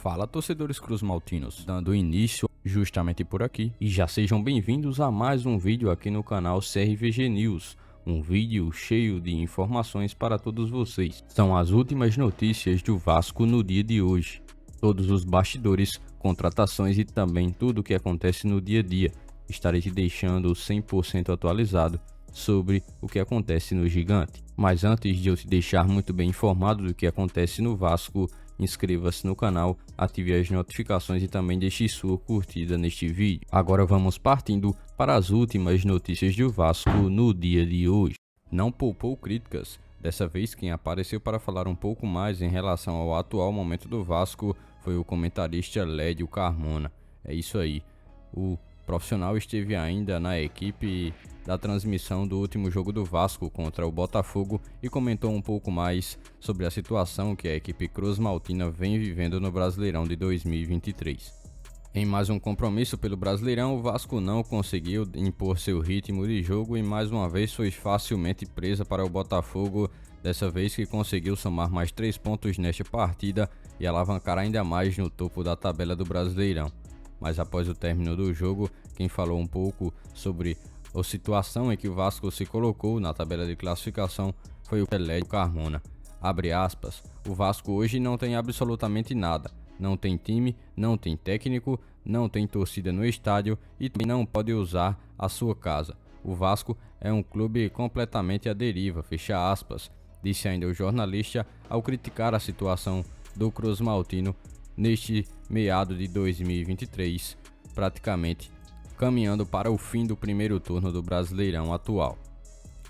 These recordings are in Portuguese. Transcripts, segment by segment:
Fala, torcedores cruzmaltinos, dando início justamente por aqui e já sejam bem-vindos a mais um vídeo aqui no canal CRVG News, um vídeo cheio de informações para todos vocês. São as últimas notícias do Vasco no dia de hoje, todos os bastidores, contratações e também tudo o que acontece no dia a dia. Estarei te deixando 100% atualizado sobre o que acontece no Gigante. Mas antes de eu te deixar muito bem informado do que acontece no Vasco, inscreva-se no canal, ative as notificações e também deixe sua curtida neste vídeo. Agora vamos partindo para as últimas notícias do Vasco no dia de hoje. Não poupou críticas. Dessa vez quem apareceu para falar um pouco mais em relação ao atual momento do Vasco foi o comentarista Lédio Carmona. É isso aí. O profissional esteve ainda na equipe da transmissão do último jogo do Vasco contra o Botafogo e comentou um pouco mais sobre a situação que a equipe cruzmaltina vem vivendo no Brasileirão de 2023. Em mais um compromisso pelo Brasileirão, o Vasco não conseguiu impor seu ritmo de jogo e mais uma vez foi facilmente presa para o Botafogo, dessa vez que conseguiu somar mais 3 pontos nesta partida e alavancar ainda mais no topo da tabela do Brasileirão. Mas após o término do jogo, quem falou um pouco sobre a situação em que o Vasco se colocou na tabela de classificação foi o Lédio Carmona. Abre aspas, o Vasco hoje não tem absolutamente nada, não tem time, não tem técnico, não tem torcida no estádio e também não pode usar a sua casa. O Vasco é um clube completamente à deriva, fecha aspas, disse ainda o jornalista ao criticar a situação do cruzmaltino neste meado de 2023, praticamente caminhando para o fim do primeiro turno do Brasileirão atual.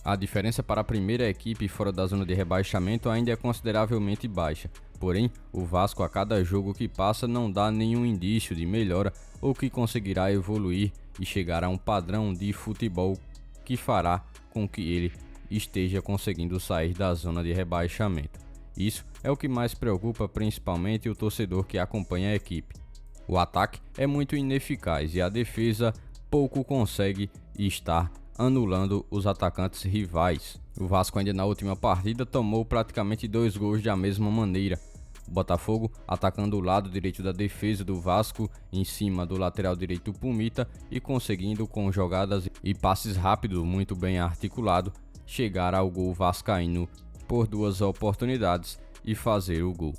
A diferença para a primeira equipe fora da zona de rebaixamento ainda é consideravelmente baixa, porém o Vasco a cada jogo que passa não dá nenhum indício de melhora ou que conseguirá evoluir e chegar a um padrão de futebol que fará com que ele esteja conseguindo sair da zona de rebaixamento. Isso é o que mais preocupa principalmente o torcedor que acompanha a equipe. O ataque é muito ineficaz e a defesa pouco consegue estar anulando os atacantes rivais. O Vasco ainda na última partida tomou praticamente 2 gols da mesma maneira. O Botafogo atacando o lado direito da defesa do Vasco em cima do lateral direito Pumita e conseguindo com jogadas e passes rápidos muito bem articulado chegar ao gol vascaíno por 2 oportunidades e fazer o gol.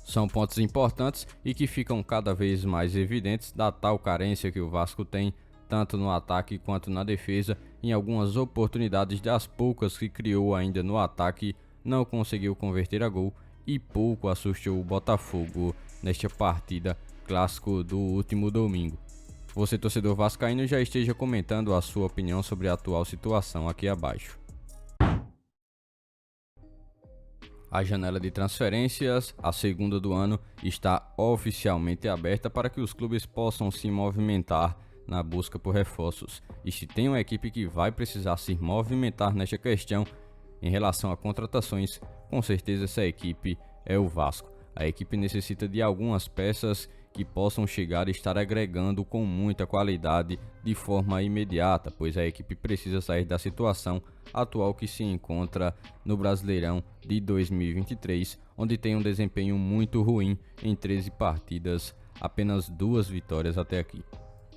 São pontos importantes e que ficam cada vez mais evidentes da tal carência que o Vasco tem, tanto no ataque quanto na defesa. Em algumas oportunidades das poucas que criou ainda no ataque, não conseguiu converter a gol e pouco assustou o Botafogo nesta partida clássico do último domingo. Você, torcedor vascaíno, já esteja comentando a sua opinião sobre a atual situação aqui abaixo. A janela de transferências, a segunda do ano, está oficialmente aberta para que os clubes possam se movimentar na busca por reforços. E se tem uma equipe que vai precisar se movimentar nesta questão em relação a contratações, com certeza essa equipe é o Vasco. A equipe necessita de algumas peças que possam chegar e estar agregando com muita qualidade de forma imediata, pois a equipe precisa sair da situação atual que se encontra no Brasileirão de 2023, onde tem um desempenho muito ruim em 13 partidas, apenas 2 vitórias até aqui.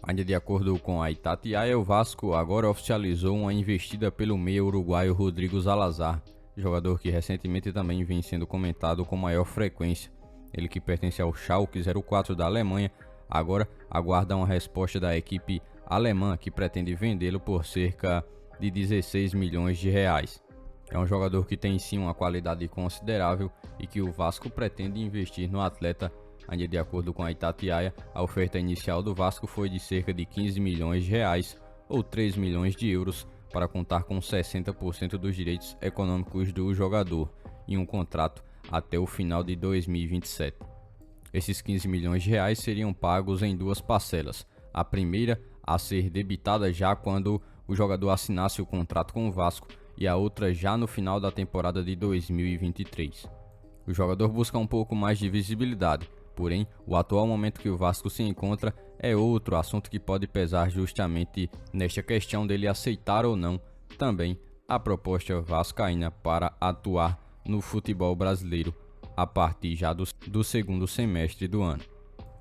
Ainda de acordo com a Itatiaia, o Vasco agora oficializou uma investida pelo meia uruguaio Rodrigo Zalazar, jogador que recentemente também vem sendo comentado com maior frequência. Ele, que pertence ao Schalke 04 da Alemanha, agora aguarda uma resposta da equipe alemã que pretende vendê-lo por cerca de 16 milhões de reais. É um jogador que tem sim uma qualidade considerável e que o Vasco pretende investir no atleta. Ainda de acordo com a Itatiaia, a oferta inicial do Vasco foi de cerca de 15 milhões de reais ou 3 milhões de euros para contar com 60% dos direitos econômicos do jogador em um contrato até o final de 2027. Esses 15 milhões de reais seriam pagos em 2 parcelas, a primeira a ser debitada já quando o jogador assinasse o contrato com o Vasco e a outra já no final da temporada de 2023. O jogador busca um pouco mais de visibilidade, porém o atual momento que o Vasco se encontra é outro assunto que pode pesar justamente nesta questão dele aceitar ou não também a proposta vascaína para atuar no futebol brasileiro a partir já do segundo semestre do ano.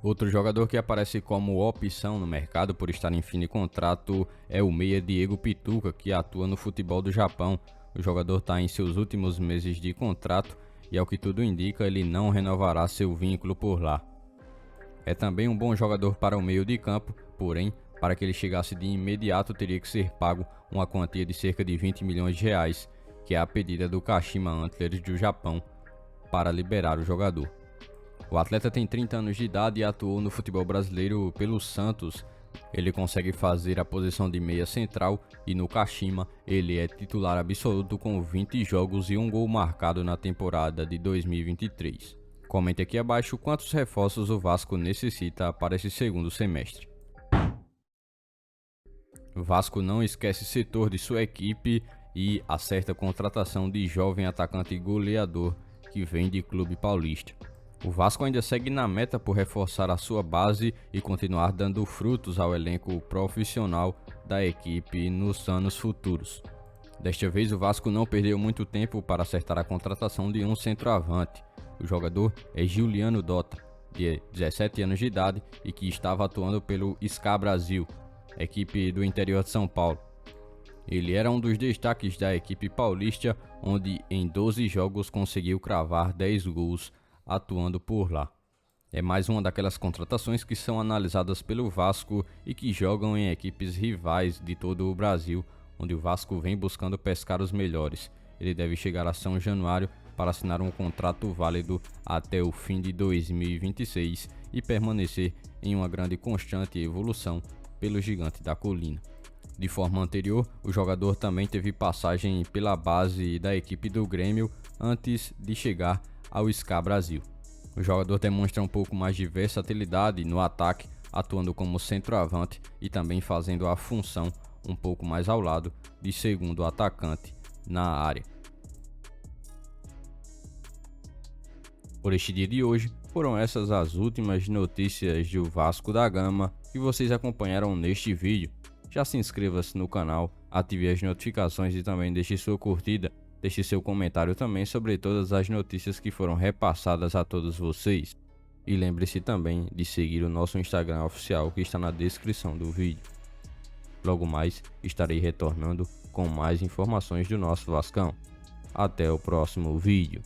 Outro jogador que aparece como opção no mercado por estar em fim de contrato é o meia Diego Pituca, que atua no futebol do Japão. O jogador está em seus últimos meses de contrato e, ao que tudo indica, ele não renovará seu vínculo por lá. É também um bom jogador para o meio de campo, porém, para que ele chegasse de imediato teria que ser pago uma quantia de cerca de 20 milhões de reais, que é a pedida do Kashima Antlers do Japão, para liberar o jogador. O atleta tem 30 anos de idade e atuou no futebol brasileiro pelo Santos. Ele consegue fazer a posição de meia central e no Kashima ele é titular absoluto com 20 jogos e um gol marcado na temporada de 2023. Comente aqui abaixo quantos reforços o Vasco necessita para esse segundo semestre. O Vasco não esquece setor de sua equipe e acerta a contratação de jovem atacante goleador que vem de clube paulista. O Vasco ainda segue na meta por reforçar a sua base e continuar dando frutos ao elenco profissional da equipe nos anos futuros. Desta vez o Vasco não perdeu muito tempo para acertar a contratação de um centroavante. O jogador é Juliano Dota, de 17 anos de idade e que estava atuando pelo SK Brasil, equipe do interior de São Paulo. Ele era um dos destaques da equipe paulista, onde em 12 jogos conseguiu cravar 10 gols atuando por lá. É mais uma daquelas contratações que são analisadas pelo Vasco e que jogam em equipes rivais de todo o Brasil, onde o Vasco vem buscando pescar os melhores. Ele deve chegar a São Januário para assinar um contrato válido até o fim de 2026 e permanecer em uma grande e constante evolução pelo Gigante da Colina. De forma anterior, o jogador também teve passagem pela base da equipe do Grêmio antes de chegar ao SK Brasil. O jogador demonstra um pouco mais de versatilidade no ataque, atuando como centroavante e também fazendo a função um pouco mais ao lado de segundo atacante na área. Por este dia de hoje, foram essas as últimas notícias do Vasco da Gama que vocês acompanharam neste vídeo. Já se inscreva-se no canal, ative as notificações e também deixe sua curtida. Deixe seu comentário também sobre todas as notícias que foram repassadas a todos vocês. E lembre-se também de seguir o nosso Instagram oficial que está na descrição do vídeo. Logo mais estarei retornando com mais informações do nosso Vascão. Até o próximo vídeo.